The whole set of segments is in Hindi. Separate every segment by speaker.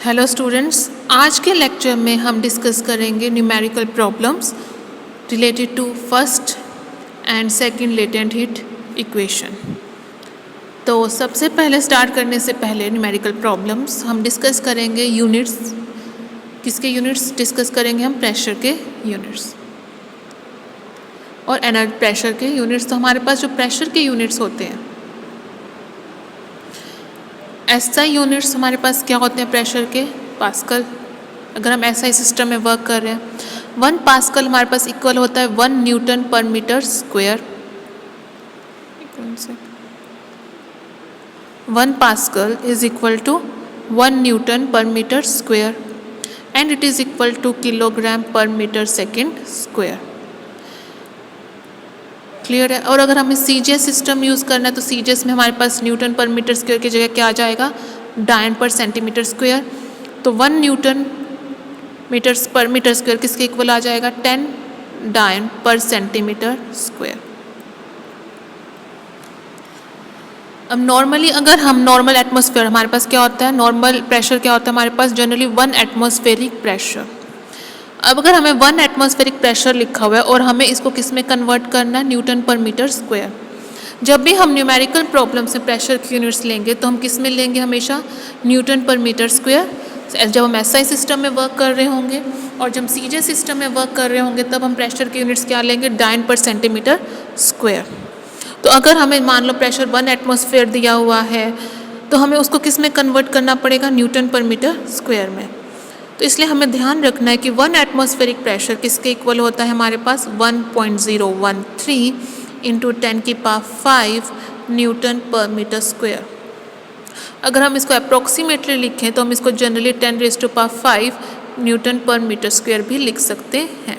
Speaker 1: हेलो स्टूडेंट्स, आज के लेक्चर में हम डिस्कस करेंगे numerical problems related to first and second latent heat equation. तो सबसे पहले स्टार्ट करने से पहले न्यूमेरिकल प्रॉब्लम्स हम डिस्कस करेंगे यूनिट्स। किसके यूनिट्स डिस्कस करेंगे हम? प्रेशर के यूनिट्स और एनर्जी प्रेशर के यूनिट्स। तो हमारे पास जो प्रेशर के यूनिट्स होते हैं, एसआई यूनिट्स हमारे पास क्या होते हैं प्रेशर के? पास्कल। अगर हम एसआई सिस्टम में वर्क कर रहे हैं, 1 पास्कल हमारे पास इक्वल होता है 1 newton per metre square. 1 pascal is equal to 1 newton per metre square and it is equal to kilogram per metre second square. Clear है? और अगर हमें सीजीएस सिस्टम यूज़ करना है तो सीजीएस में हमारे पास न्यूटन पर मीटर स्क्वायर की जगह क्या आ जाएगा? डायन पर सेंटीमीटर स्क्वायर। तो 1 न्यूटन मीटर्स पर मीटर स्क्वायर किसके इक्वल आ जाएगा? 10 डायन पर सेंटीमीटर स्क्वायर। अब नॉर्मली अगर हम नॉर्मल एटमॉस्फेयर, हमारे पास क्या होता है? नॉर्मल प्रेशर क्या होता है हमारे पास? Generally 1 atmospheric pressure. अब अगर हमें 1 एटमॉस्फेरिक प्रेशर लिखा हुआ है और हमें इसको किस में कन्वर्ट करना है? Newton per metre square. जब भी हम न्यूमेरिकल प्रॉब्लम से प्रेशर की यूनिट्स लेंगे तो हम किस में लेंगे? हमेशा न्यूटन पर मीटर स्क्वायर। जब हम एसआई सिस्टम में वर्क कर रहे होंगे और जब सीजीएस सिस्टम में वर्क कर रहे होंगे तब हम प्रेशर की यूनिट्स क्या लेंगे? डायन पर सेंटीमीटर स्क्वायर। तो अगर हमें मान लो प्रेशर 1 एटमॉस्फेयर दिया हुआ है तो हमें उसको किस में कन्वर्ट करना पड़ेगा? न्यूटन पर मीटर स्क्वायर में। तो इसलिए हमें ध्यान रखना है कि 1 एटमॉस्फेरिक प्रेशर किसके इक्वल होता है हमारे पास? 1.013 इंटू 10 की power 5 newton per metre square. अगर हम इसको अप्रॉक्सीमेटली लिखें तो हम इसको generally 10 raise to power 5 newton per metre square भी लिख सकते हैं।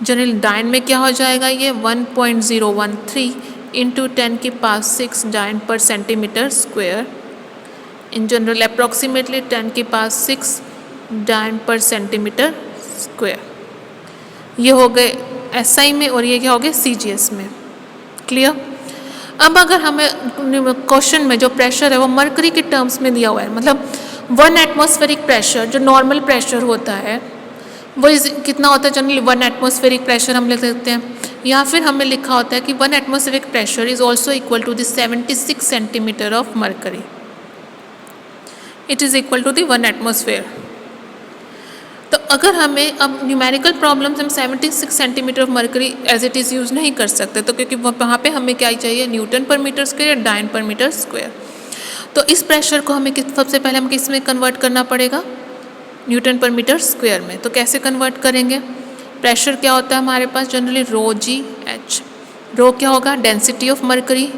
Speaker 1: जनरली डायन में क्या हो जाएगा? ये 1.013 इंटू 10 की पावर 6 डायन पर centimetre square. In general approximately 10 की पावर 6 डायन पर सेंटीमीटर स्क्वायर। ये हो गए एसआई में और ये क्या हो गए? सीजीएस में। क्लियर? अब अगर हमें क्वेश्चन में जो प्रेशर है वो मरकरी के टर्म्स में दिया हुआ है, मतलब 1 एटमॉस्फेरिक प्रेशर जो नॉर्मल प्रेशर होता है वो कितना होता है? जनरली 1 एटमॉस्फेरिक प्रेशर हम लिख सकते हैं, या फिर हमें लिखा होता है कि 1 atmospheric pressure is also equal to the 76 centimetre of mercury. It is equal to the 1 atmosphere. तो अगर हमें अब न्यूमेरिकल प्रॉब्लम्स हम 76 centimetre of mercury as it is use नहीं कर सकते, तो क्योंकि वहाँ पे हमें क्या चाहिए? न्यूटन पर मीटर स्क्वायर या डायन पर मीटर स्क्वायर। तो इस प्रेशर को हमें सबसे पहले हम किस में कन्वर्ट करना पड़ेगा? न्यूटन पर मीटर स्क्वायर में। तो कैसे कन्वर्ट करेंगे? प्रेशर क्या होता है हमारे पास? जनरली रो जी एच। रो क्या होगा? Density of mercury.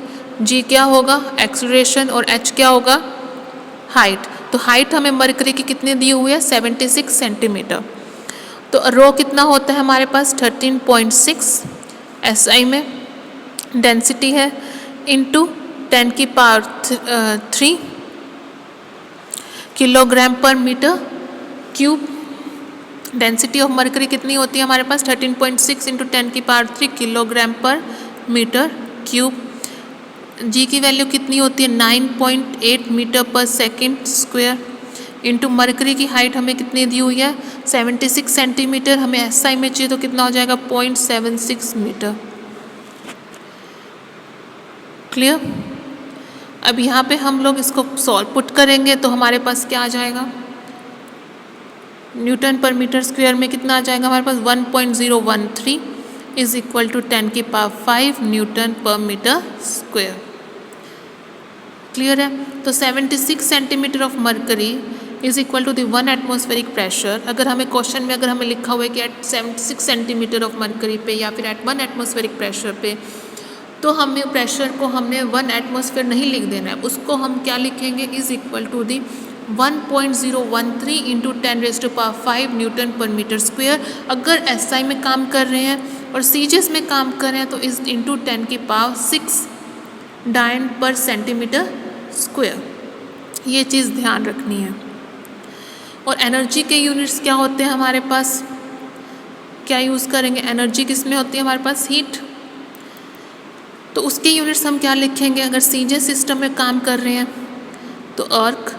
Speaker 1: जी क्या होगा? एक्सेलरेशन। और एच क्या होगा? हाइट। तो हाइट हमें मरकरी की कितनी दी हुई है? 76 सेंटीमीटर। तो रो कितना होता है हमारे पास? 13.6 एसआई में। डेंसिटी है इंटू 10 की power 3 kilogram per metre cube. Density of mercury कितनी होती है हमारे पास? 13.6 इंटू 10 की power 3 kilogram per metre cube. जी की वैल्यू कितनी होती है? 9.8 मीटर पर सेकेंड स्क्वायर। इंटू मरकरी की हाइट हमें कितनी दी हुई है? 76 सेंटीमीटर। हमें एसआई में चाहिए तो कितना हो जाएगा? 0.76 मीटर। क्लियर? अब यहाँ पे हम लोग इसको सॉल्व पुट करेंगे तो हमारे पास क्या आ जाएगा? न्यूटन पर मीटर स्क्वायर में कितना आ जाएगा हमारे पास? 1.013 इज इक्वल टू 10 की power 5 newton per metre square. Clear है? तो 76 centimetre of mercury is equal to the 1 atmospheric pressure. अगर हमें क्वेश्चन में अगर हमें लिखा हुआ है कि एट 76 सेंटीमीटर ऑफ मरकरी पे या फिर एट 1 एटमॉस्फेरिक प्रेशर पे, तो हमें प्रेशर को हमने 1 एटमॉस्फेयर नहीं लिख देना है, उसको हम क्या लिखेंगे? Is equal to the 1.013 into 10 raise to power 5 newton per metre square. अगर एसआई में काम कर रहे हैं और सीजीएस में काम कर रहे हैं तो इस इंटू 10 की पावर 6 डायन पर सेंटीमीटर स्क्वायर। ये चीज़ ध्यान रखनी है। और एनर्जी के यूनिट्स क्या होते हैं हमारे पास? क्या यूज़ करेंगे? एनर्जी किस में होती है हमारे पास? हीट। तो उसके यूनिट्स हम क्या लिखेंगे? अगर सीजीएस सिस्टम में काम कर रहे हैं तो अर्क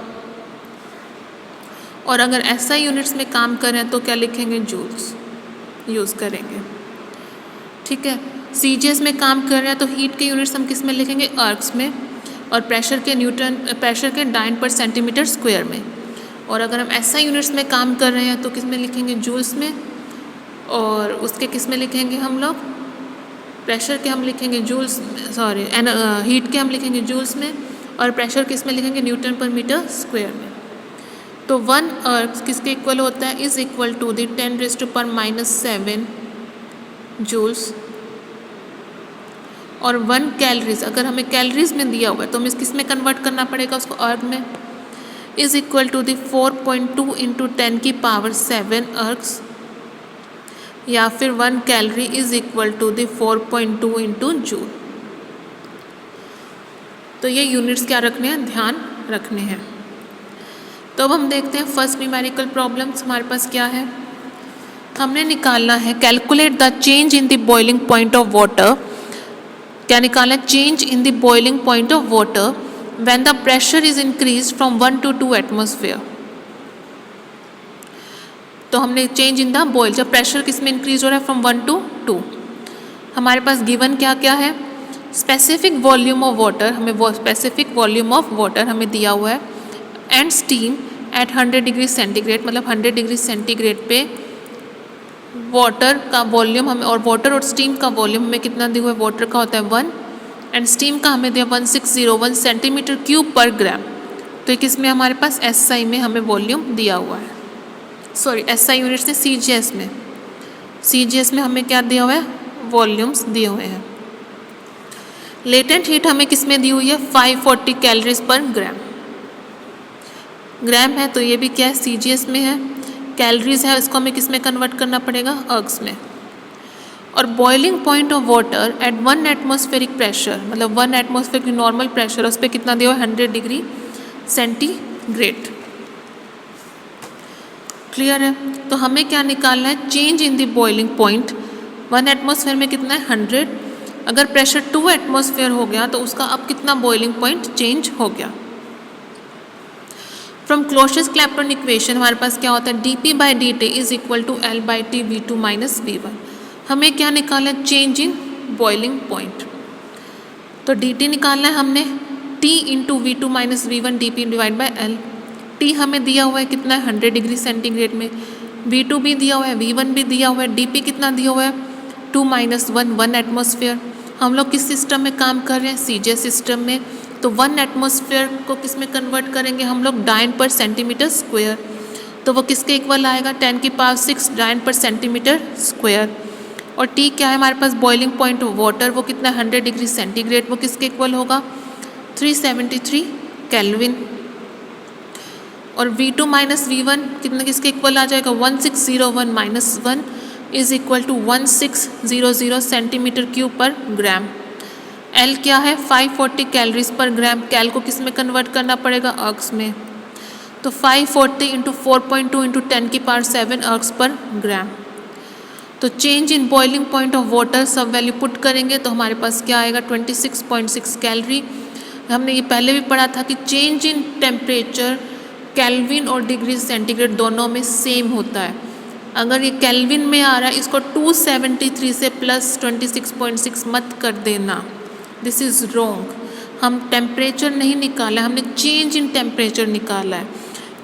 Speaker 1: और अगर SI यूनिट्स में काम कर रहे हैं तो क्या लिखेंगे, जूल्स यूज़ करेंगे। ठीक है, CGS में काम कर रहे हैं तो हीट के यूनिट्स हम किस में लिखेंगे, अर्ग्स में, और प्रेशर के डाइन पर सेंटीमीटर स्क्वायर में। और अगर हम SI यूनिट्स में काम कर रहे हैं तो किस में लिखेंगे, जूल्स में, और उसके किस में लिखेंगे हम लोग, प्रेशर के हम लिखेंगे जूल्स, हीट के हम लिखेंगे जूल्स में, और प्रेशर किस में लिखेंगे, न्यूटन पर मीटर स्क्वायर में। तो 1 अर्ग किसके इक्वल होता है, is equal to the 10⁻⁻7 joules, और 1 कैलोरीज अगर हमें कैलोरीज में दिया हुआ है तो हमें किस में कन्वर्ट करना पड़ेगा उसको, अर्ग में, is equal to the 4.2 × 10⁻7 ergs, या फिर 1 calorie is equal to the 4.2 × joule. तो ये यूनिट्स क्या रखने हैं, ध्यान रखने हैं। तो अब हम देखते हैं फर्स्ट न्यूमेरिकल प्रॉब्लम्स हमारे पास क्या है। हमने निकालना है calculate the change in the boiling point of water. क्या निकालना है, change in the boiling point of water when the pressure is increase from 1 to 2 atmosphere. तो हमने चेंज इन द बॉइल, जब प्रेशर किस में इंक्रीज हो रहा है, फ्रॉम 1 to 2। हमारे पास गिवन क्या क्या है, स्पेसिफिक वॉल्यूम ऑफ वाटर, हमें वो स्पेसिफिक वॉल्यूम ऑफ वाटर हमें दिया हुआ है, and steam eight 100 degree centigrade, मतलब 100 डिग्री सेंटीग्रेड पे वाटर का वॉल्यूम हमें, और वाटर और स्टीम का वॉल्यूम हमें कितना दिया हुआ है, वाटर का होता है 1 एंड स्टीम का हमें दिया 1601 सेंटीमीटर क्यूब पर ग्राम। तो ये किस में हमारे पास, SI में हमें वॉल्यूम दिया हुआ है, सॉरी SI यूनिट्स ने CGS में हमें क्या दिया हुआ है, वॉल्यूम्स दिए हुए हैं। लेटेंट हीट हमें किस में दी हुई है, 540 कैलोरीज पर ग्राम है, तो ये भी क्या है, CGS में है। कैलोरीज है, इसको हमें किस में कन्वर्ट करना पड़ेगा, अर्ग्स में। और boiling point of water eight 1 atmospheric pressure, मतलब 1 एटमॉस्फेयर की नॉर्मल प्रेशर, उस पर कितना दिया हुआ है, 100 डिग्री सेंटीग्रेड। क्लियर है। तो हमें क्या निकालना है, change in the boiling point, 1 atmosphere में कितना है, 100। अगर प्रेशर 2 एटमॉस्फेयर हो गया तो उसका अब कितना बॉइलिंग पॉइंट चेंज हो गया। फ्रॉम क्लोसियस-क्लैपेरॉन इक्वेशन हमारे पास क्या होता है, dP/dt is equal to L/T V2 minus V1। हमें क्या निकालना है, चेंज इन बॉइलिंग पॉइंट। तो dt निकालना है हमने, T × V2 minus V1 dP divide by L। T हमें दिया हुआ है कितना है, 100 डिग्री सेंटीग्रेड में, V2 भी दिया हुआ है, V1 भी दिया हुआ है, dP कितना दिया हुआ है, 2 - 1 एटमॉस्फेयर। हम लोग किस सिस्टम में काम कर रहे हैं, CGS सिस्टम में। तो 1 एटमॉस्फेयर को किस में कन्वर्ट करेंगे हम लोग, डाइन पर सेंटीमीटर स्क्वायर। तो वो किसके इक्वल आएगा, 10⁶ डाइन पर सेंटीमीटर स्क्वायर। और T क्या है हमारे पास, बॉइलिंग पॉइंट ऑफ वाटर, वो कितना 100 डिग्री सेंटीग्रेड, वो किसके इक्वल होगा, 373 केल्विन। और V2 माइनस V1 कितना किसके इक्वल आ जाएगा, 1601 minus 1 is equal to 1600 centimetre cube per gram. L क्या है, 540 कैलोरीज पर ग्राम। कैल को किस में कन्वर्ट करना पड़ेगा, अर्ग्स में। तो 540 × 4.2 × 10⁻7 अर्ग्स पर ग्राम। तो change in boiling point of water सब वैल्यू पुट करेंगे तो हमारे पास क्या आएगा, 26.6 कैलोरी। हमने ये पहले भी पढ़ा था कि चेंज इन टेम्परेचर केल्विन और डिग्री सेंटीग्रेड दोनों में सेम होता है। अगर ये केल्विन में आ रहा है, इसको 273 से प्लस 26.6 मत कर देना, दिस इज़ रॉन्ग। हम टेम्परेचर नहीं निकाला है, हमने चेंज इन टेम्परेचर निकाला है।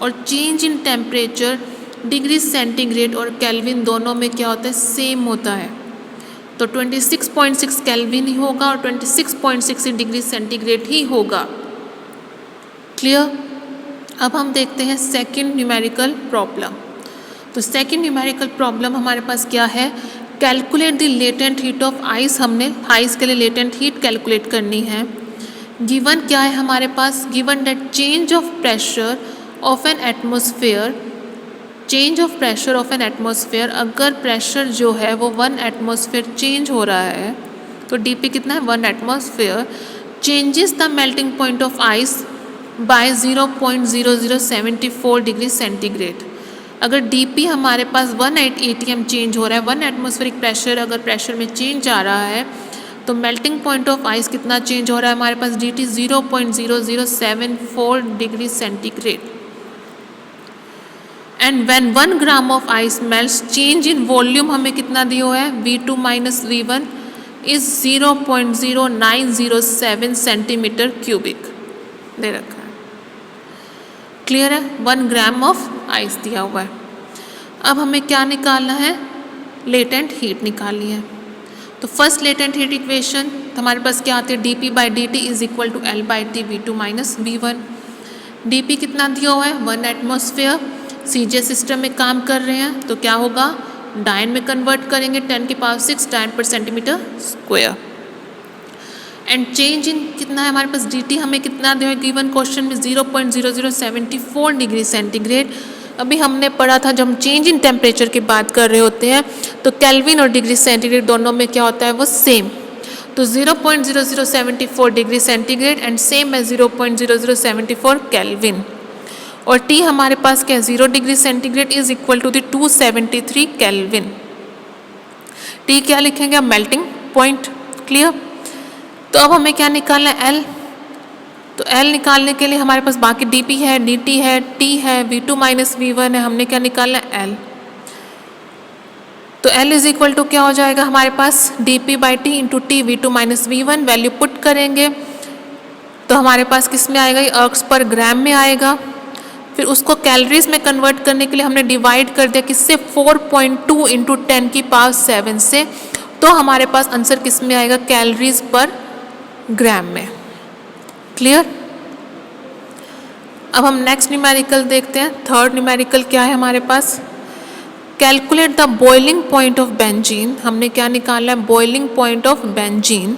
Speaker 1: और change in temperature degree centigrade और केल्विन दोनों में क्या होता है, सेम होता है। तो 26.6 केल्विन ही होगा और 26.6 डिग्री सेंटीग्रेड ही होगा। क्लियर। अब हम देखते हैं सेकंड न्यूमेरिकल प्रॉब्लम। तो सेकंड न्यूमेरिकल प्रॉब्लम हमारे पास क्या है, calculate the latent heat of ice. हमने आइस के लिए लेटेंट हीट कैलकुलेट करनी है। गिवन क्या है हमारे पास, given that change of pressure of an atmosphere, change of pressure of an atmosphere, अगर प्रेशर जो है वो 1 एटमॉस्फेयर चेंज हो रहा है तो डीपी कितना है, 1 atmosphere, changes the melting point of ice by 0.0074 degree centigrade. अगर डीपी हमारे पास 1 atm चेंज हो रहा है, 1 एटमॉस्फेरिक प्रेशर अगर प्रेशर में चेंज आ रहा है तो मेल्टिंग पॉइंट ऑफ आइस कितना चेंज हो रहा है हमारे पास, dt 0.0074 डिग्री सेंटीग्रेड। And when 1 gram of ice melts change in volume हमें कितना दिया हुआ है V2 minus V1 is 0.0907 centimetre cubic दे रखा है। क्लियर है? 1 ग्राम ऑफ आइस दिया हुआ है। अब हमें क्या निकालना है? लेटेंट हीट निकालनी है। तो फर्स्ट लेटेंट हीट इक्वेशन हमारे पास क्या आती है? dP by dt is equal to L by T V2 minus V1। dP कितना दिया हुआ है? 1 एटमॉस्फेयर। CJ सिस्टम में काम कर रहे हैं तो क्या होगा? डायन में कन्वर्ट करेंगे 10 की पावर 6 डायन पर centimetre square. And change in कितना है हमारे पास? dt हमें कितना दिया है गिवन क्वेश्चन में? 0.0074 डिग्री सेंटीग्रेड। अभी हमने पढ़ा था जब हम चेंज इन टेम्परेचर की बात कर रहे होते हैं तो केल्विन और डिग्री सेंटीग्रेड दोनों में क्या होता है? वो सेम। तो 0.0074 डिग्री सेंटीग्रेड एंड सेम है 0.0074 केल्विन। और T हमारे पास क्या है? 0 degree centigrade is equal to the 273 kelvin. T क्या लिखेंगे? Melting point. क्लियर? तो अब हमें क्या निकालना है? L। तो L निकालने के लिए हमारे पास बाकी dP है, dt है, T है, V2 माइनस V1 है। हमने क्या निकालना है? L। तो L इज इक्वल टू क्या हो जाएगा हमारे पास? dP by T into T V2 minus V1 value put करेंगे तो हमारे पास किस में आएगा? ये अर्क्स पर ग्राम में आएगा। फिर उसको कैलोरीज में कन्वर्ट करने के लिए हमने डिवाइड कर दिया किससे? 4.2 इंटू 10 की पावर 7 से। तो हमारे पास आंसर किस में आएगा? कैलोरीज पर ग्राम में। क्लियर? अब हम नेक्स्ट न्यूमेरिकल देखते हैं। थर्ड न्यूमेरिकल क्या है हमारे पास? Calculate the boiling point of benzene. हमने क्या निकाला है? Boiling point of benzene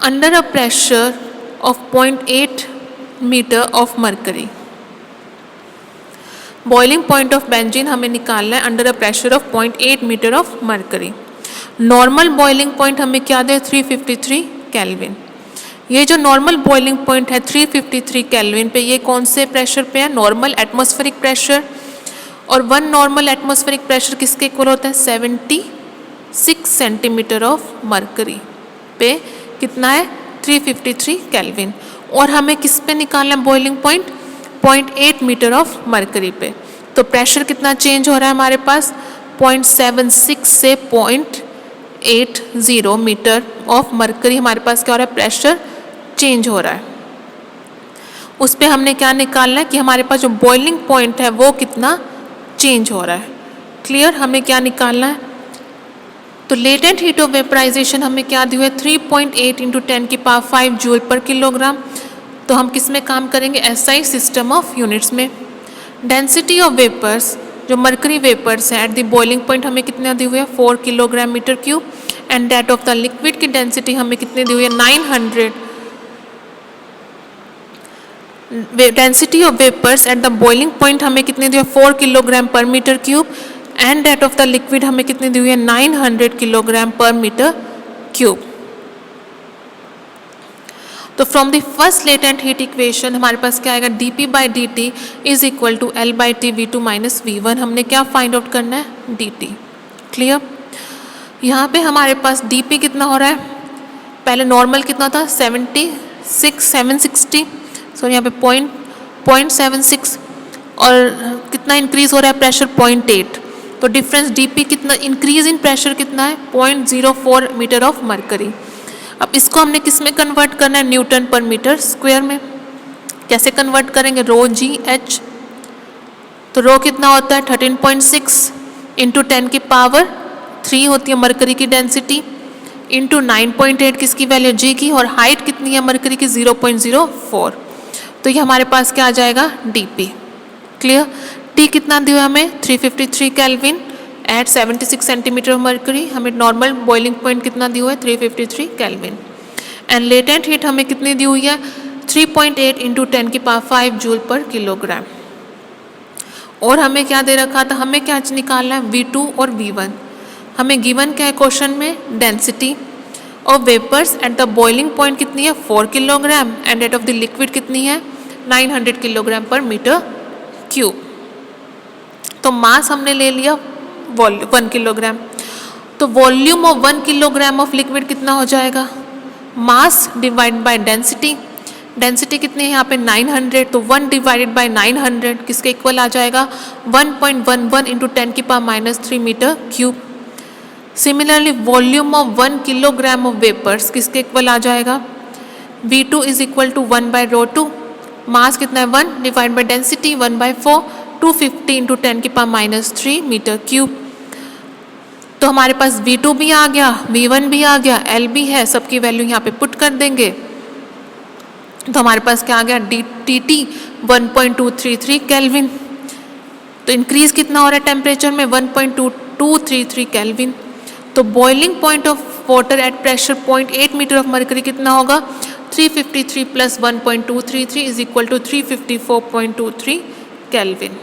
Speaker 1: under a pressure of 0.8 metre of mercury. Boiling point of benzene हमें निकालना है under a pressure of 0.8 metre of mercury. Normal boiling point हमें क्या दे? 353 केल्विन। ये जो नॉर्मल बॉइलिंग पॉइंट है 353 केल्विन पे, ये कौन से प्रेशर पे है? Normal atmospheric pressure. और 1 नॉर्मल एटमॉस्फेरिक प्रेशर किसके इक्वल होता है? 76 सेंटीमीटर ऑफ मरकरी पे कितना है? 353 केल्विन। और हमें किस पे निकालना है boiling point? 0.8 metre of mercury पे। तो प्रेशर कितना चेंज हो रहा है हमारे पास? 0.76 से 0.80 मीटर ऑफ मरकरी हमारे पास क्या हो रहा है? प्रेशर चेंज हो रहा है। उस पे हमने क्या निकालना है कि हमारे पास जो बॉइलिंग पॉइंट है वो कितना चेंज हो रहा है। क्लियर? हमें क्या निकालना है? तो लेटेंट हीट ऑफ वेपराइजेशन हमें क्या दी हुई है? 3.8 इंटू 10 की पावर 5 जूल पर किलोग्राम। तो हम किस में काम करेंगे? SI सिस्टम ऑफ यूनिट्स में। डेंसिटी ऑफ वेपर्स, जो मरकरी वेपर्स हैं एट द बॉइलिंग पॉइंट हमें कितना दी हुई है? 4 kilogram metre cube. And that of the liquid की डेंसिटी हमें कितनी दी हुई है? 900। Density of vapours at the boiling point हमें कितनी दी हुई है? 4 kilogram per metre cube. And that of the liquid हमें कितनी दी हुई है? 900 किलोग्राम पर मीटर क्यूब। तो from the first latent heat equation हमारे पास क्या आएगा? dP by dt is equal to L by T V2 minus V1। हमने क्या फाइंड आउट करना है? dt। क्लियर? यहाँ पे हमारे पास dP कितना हो रहा है? पहले नॉर्मल कितना था? 760 सॉरी यहाँ पे 0.76 और कितना इंक्रीज हो रहा है प्रेशर? 0.8। तो डिफरेंस dP कितना इंक्रीज इन प्रेशर कितना है? 0.04 मीटर ऑफ मरकरी। अब इसको हमने किस में कन्वर्ट करना है? न्यूटन पर मीटर स्क्वायर में। कैसे कन्वर्ट करेंगे? रो जी एच। तो रो कितना होता है? 13.6 इंटू 10 की पावर 3 होती है मरकरी की डेंसिटी इंटू 9.8 किसकी वैल्यू? जी की। और हाइट कितनी है मरकरी की? 0.04। तो ये हमारे पास क्या आ जाएगा? dP। क्लियर? T कितना दिया है हमें? 353 kelvin at 76 centimetre of mercury. हमें नॉर्मल बॉइलिंग पॉइंट कितना दिया हुआ है? 353 केल्विन। एंड लेटेंट हीट हमें कितनी दी हुई है? 3.8 इंटू 10 की पावर 5 जूल पर किलोग्राम। और हमें क्या दे रखा था? हमें क्या निकालना है? V2 और V1। हमें गिवन क्या है क्वेश्चन में? Density of vapours at the boiling point कितनी है? 4 kilogram. And that of the liquid कितनी है? 900 किलोग्राम पर मीटर क्यूब। तो मास हमने ले लिया 1 किलोग्राम। तो volume of 1 kilogram of liquid कितना हो जाएगा? Mass divide by density. Density कितनी है यहाँ पे 900, तो 1 डिवाइडेड बाय 900 किसके इक्वल आ जाएगा 1.11 into 10⁻³ metre cube. Similarly volume of 1 kilogram of vapours किसके इक्वल आ जाएगा V2 इज इक्वल टू 1/ρ2। मास कितना है 1 divide by density 1/4, 250 into 10⁻³ metre cube. तो हमारे पास V2 भी आ गया, V1 भी आ गया, L भी है, सबकी वैल्यू यहाँ पे पुट कर देंगे। तो हमारे पास क्या आ गया TT 1.233 केल्विन। तो इंक्रीज कितना हो रहा है टेम्परेचर में 1.2233 केल्विन। तो boiling point of water at pressure 0.8 metre of mercury कितना होगा 353 plus 1.233 is equal to 354.23 kelvin.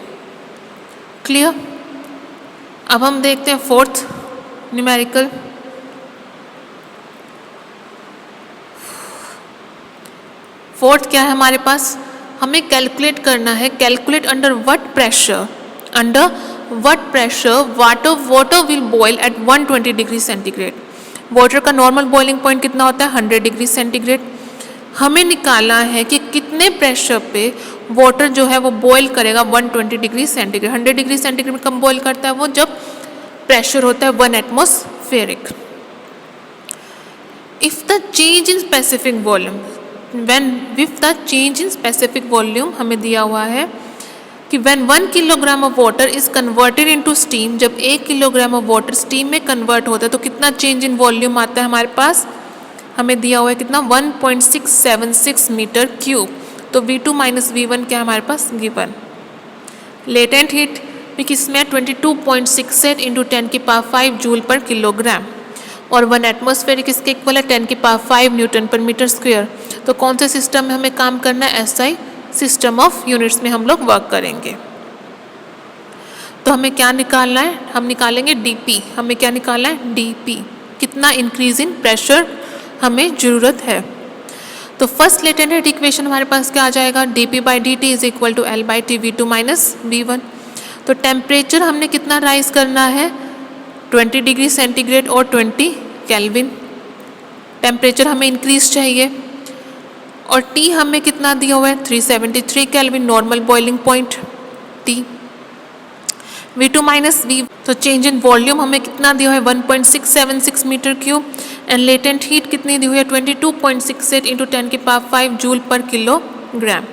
Speaker 1: Clear. अब हम देखते हैं फोर्थ न्यूमेरिकल। फोर्थ क्या है हमारे पास, हमें कैलकुलेट करना है, calculate under what pressure, under what pressure water will boil at 120 degree centigrade. Water का नॉर्मल बॉइलिंग पॉइंट कितना होता है 100 डिग्री सेंटीग्रेड। हमें निकालना है कि कितने प्रेशर पे वाटर जो है वो बॉयल करेगा 120 डिग्री सेंटीग्रेड। 100 डिग्री सेंटीग्रेड में कब बॉयल करता है वो, जब प्रेशर होता है 1 atmospheric. If the change in specific volume, with the change in specific volume हमें दिया हुआ है कि when 1 kilogram of water is converted into steam, जब 1 किलोग्राम ऑफ वाटर स्टीम में कन्वर्ट होता है तो कितना चेंज इन वॉल्यूम आता है हमारे पास, हमें दिया हुआ है कितना 1.676 मीटर क्यूब। तो V2 माइनस V1 क्या हमारे पास गिवन। लेटेंट हीट भी किसमें 22.68 इंटू 10⁵ जूल पर किलोग्राम, और 1 एटमॉस्फेरिक इसके इक्वल है 10⁵ न्यूटन पर मीटर स्क्वायर। तो कौन से सिस्टम में हमें काम करना है, SI सिस्टम ऑफ यूनिट्स में हम लोग वर्क करेंगे। तो हमें क्या निकालना है, हम निकालेंगे DP। हमें क्या निकालना है DP, कितना इंक्रीज इन प्रेशर हमें ज़रूरत है। तो फर्स्ट लेटेंट हीट इक्वेशन हमारे पास क्या आ जाएगा dP/dt is equal to L/T V2 minus V1। तो टेम्परेचर हमने कितना राइज करना है 20 डिग्री सेंटीग्रेड और 20 केल्विन। टेम्परेचर हमें इंक्रीज चाहिए, और T हमें कितना दिया हुआ है 373 kelvin normal boiling point T। V2 minus V, तो चेंज इन वॉल्यूम हमें कितना दिया है 1.676 metre cube, and latent heat कितनी दी हुई है 22.68 इंटू 10⁵ जूल पर किलोग्राम।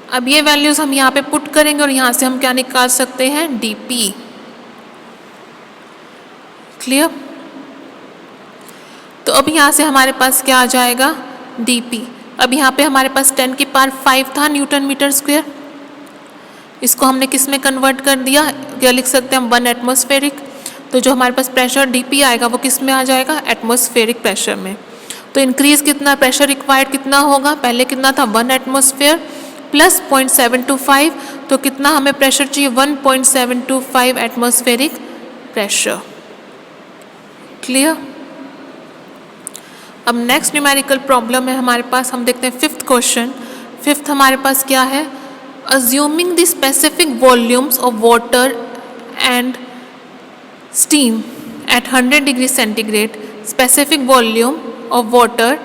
Speaker 1: अब ये वैल्यूज़ हम यहाँ पे पुट करेंगे और यहाँ से हम क्या निकाल सकते हैं DP। क्लियर। तो अब यहाँ से हमारे पास क्या आ जाएगा DP। अब यहाँ पे हमारे पास 10⁵ था न्यूटन मीटर स्क्वायर, इसको हमने किस में कन्वर्ट कर दिया, क्या लिख सकते हैं हम 1 एटमॉस्फेरिक। तो जो हमारे पास प्रेशर DP आएगा वो किस में आ जाएगा एटमॉस्फेरिक प्रेशर में। तो इंक्रीज कितना प्रेशर रिक्वायर्ड कितना होगा, पहले कितना था 1 एटमॉस्फेयर प्लस 0.725, तो कितना हमें प्रेशर चाहिए 1.725 एटमॉस्फेरिक प्रेशर। क्लियर। अब नेक्स्ट न्यूमेरिकल प्रॉब्लम है हमारे पास, हम देखते हैं फिफ्थ क्वेश्चन। फिफ्थ हमारे पास क्या है, assuming the specific volumes of water and steam at 100 degree centigrade, specific volume of water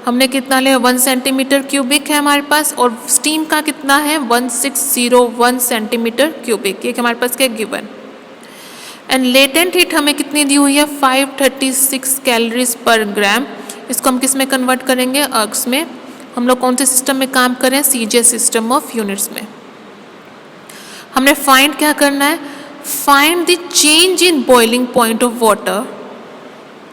Speaker 1: हमने कितना लिया 1 सेंटीमीटर क्यूबिक है हमारे पास, और स्टीम का कितना है 1601 सेंटीमीटर क्यूबिक, ये हमारे पास क्या गिवन। एंड लेटेंट हीट हमें कितनी दी हुई है 536 कैलोरीज पर ग्राम। इसको हम किस में कन्वर्ट करेंगे अर्ग्स में। हम लोग कौन से सिस्टम में काम करें CJ सिस्टम ऑफ यूनिट्स में। हमने फाइंड क्या करना है, find the change in boiling point of water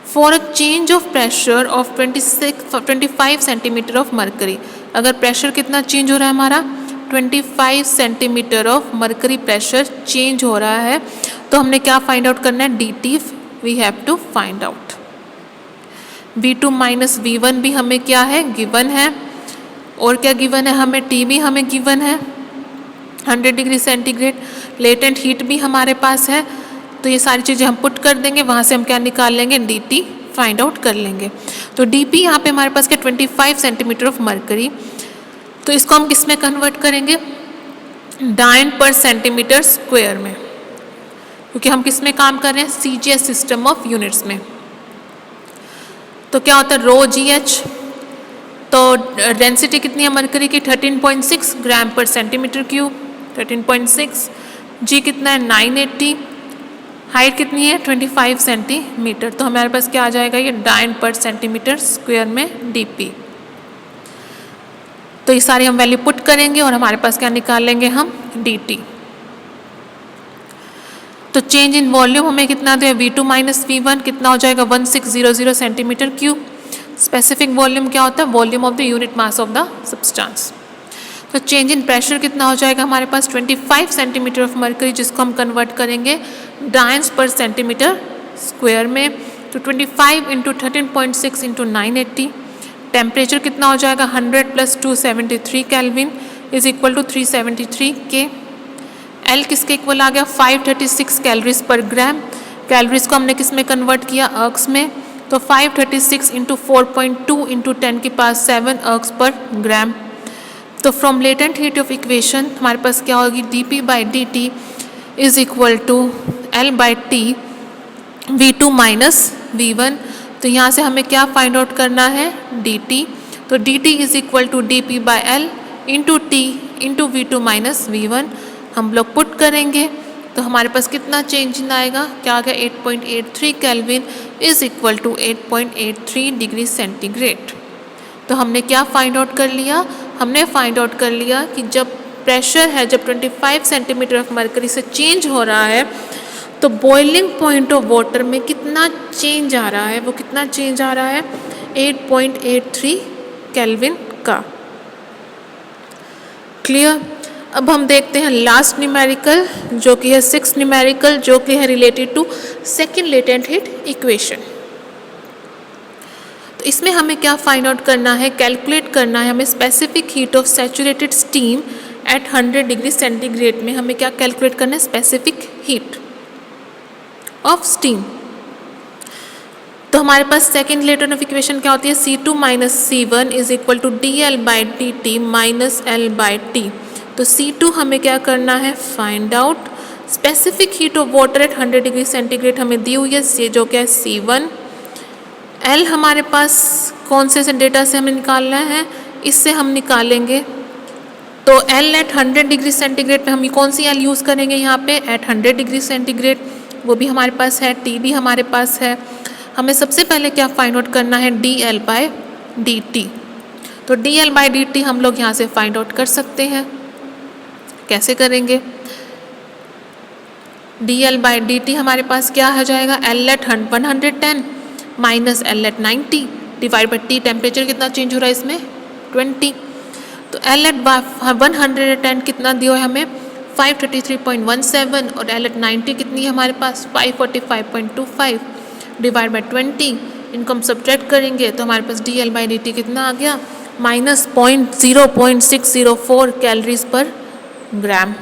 Speaker 1: for a change of pressure of 25 centimetre of mercury. अगर प्रेशर कितना चेंज हो रहा है हमारा 25 centimetre of mercury pressure change हो रहा है, तो हमने क्या फाइंड आउट करना है DT we have to find out. V2 minus V1 भी हमें क्या है गिवन है, और क्या गिवन है हमें T भी हमें गिवन है 100 डिग्री सेंटीग्रेड। लेटेंट हीट भी हमारे पास है, तो ये सारी चीज़ें हम पुट कर देंगे, वहाँ से हम क्या निकाल लेंगे DT फाइंड आउट कर लेंगे। तो DP यहाँ पे हमारे पास क्या 25 सेंटीमीटर ऑफ मरकरी, तो इसको हम किस में कन्वर्ट करेंगे डाइन पर सेंटीमीटर स्क्वायर में, क्योंकि हम किस में काम कर रहे हैं CJ सिस्टम ऑफ यूनिट्स में। तो क्या होता है ρGH, तो डेंसिटी कितनी है मरकरी की 13.6 ग्राम पर सेंटीमीटर क्यूब, 13.6। जी कितना है 980, हाइट कितनी है 25 सेंटीमीटर। तो हमारे पास क्या आ जाएगा ये डाइन पर सेंटीमीटर स्क्वायर में डीपी। तो ये सारी हम वैल्यू पुट करेंगे और हमारे पास क्या निकाल लेंगे हम dt। तो चेंज इन वॉल्यूम हमें कितना दे V2 माइनस V1 कितना हो जाएगा 1600 सेंटीमीटर क्यूब। स्पेसिफिक वॉल्यूम क्या होता है, volume of the unit mass of the substance. तो चेंज इन प्रेशर कितना हो जाएगा हमारे पास 25 सेंटीमीटर ऑफ मरकरी, जिसको हम कन्वर्ट करेंगे डाइन्स पर सेंटीमीटर स्क्वायर में। तो 25 इंटू 13.6 इंटू 980। टेम्परेचर कितना हो जाएगा 100 plus 273 kelvin is equal to 373 K. L किसके इक्वल आ गया 536 कैलोरीज पर ग्राम। कैलोरीज को हमने किस में कन्वर्ट किया, अर्क्स में। तो 536 इंटू 4.2 इंटू 10 की पास 7 अर्क्स पर ग्राम। तो from latent heat of equation हमारे पास क्या होगी dP by dt is equal to L by T V2 minus V1। तो यहाँ से हमें क्या फाइंड आउट करना है dt। तो dt is equal to dP by L into T into V2 minus V1 हम लोग पुट करेंगे। तो हमारे पास कितना चेंज इन आएगा, क्या आ गया 8.83 kelvin is equal to 8.83 degree centigrade. तो हमने क्या फाइंड आउट कर लिया, हमने फाइंड आउट कर लिया कि जब प्रेशर है, जब 25 सेंटीमीटर ऑफ मरकरी से चेंज हो रहा है तो बॉइलिंग पॉइंट ऑफ वाटर में कितना चेंज आ रहा है, वो कितना चेंज आ रहा है 8.83 केल्विन का। क्लियर। अब हम देखते हैं लास्ट न्यूमेरिकल जो कि है 6 न्यूमेरिकल, जो कि है related to second latent heat equation. तो इसमें हमें क्या फाइंड आउट करना है, कैलकुलेट करना है हमें specific heat of saturated steam eight 100 degree centigrade में हमें क्या कैलकुलेट करना है, स्पेसिफिक हीट ऑफ स्टीम। तो हमारे पास सेकेंड लेटेंट ऑफ इक्वेशन क्या होती है C2 minus C1 is equal to DL by dt minus L by T. तो C2 हमें क्या करना है find out specific heat of water at 100 degree centigrade हमें दी हुई है, ये जो क्या है C1। L हमारे पास कौन से डेटा से हमें निकालना है, इससे हम निकालेंगे। तो L एट 100 डिग्री सेंटीग्रेड पे हम कौन सी L यूज़ करेंगे यहाँ पे एट 100 डिग्री सेंटीग्रेड, वो भी हमारे पास है, T भी हमारे पास है। हमें सबसे पहले क्या फाइंड आउट करना है DL बाई dt। तो DL बाई dt हम लोग यहाँ से फाइंड आउट कर सकते हैं। कैसे करेंगे, DL बाई dt हमारे पास क्या हो जाएगा L at 110 minus L at 90 divide by T। Temperature कितना चेंज हो रहा है इसमें 20। तो L एट 110 कितना दिया है हमें 533.17 और L एट 90 कितनी है हमारे पास 545.25 डिवाइड बाई 20। इनको हम सब्ट्रैक्ट करेंगे तो हमारे पास DL बाई dt कितना आ गया minus 0.604 calories per gram.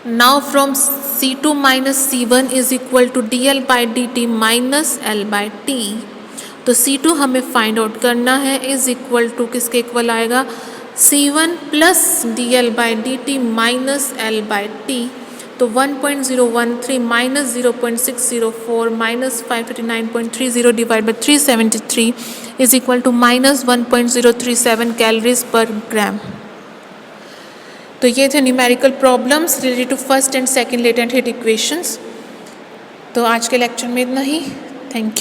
Speaker 1: Now from C2 minus C1 is equal to DL by dt minus L by T. तो C2 हमें फाइंड आउट करना है इज इक्वल टू किसके इक्वल आएगा C1 plus DL by dt minus L by T. तो 1.013 minus 0.604 minus 539.30 divide by 373 is equal to minus 1.037 calories per ग्राम। तो ये थे numerical problems related to first and second latent heat equations. तो आज के लेक्चर में इतना ही। Thank you.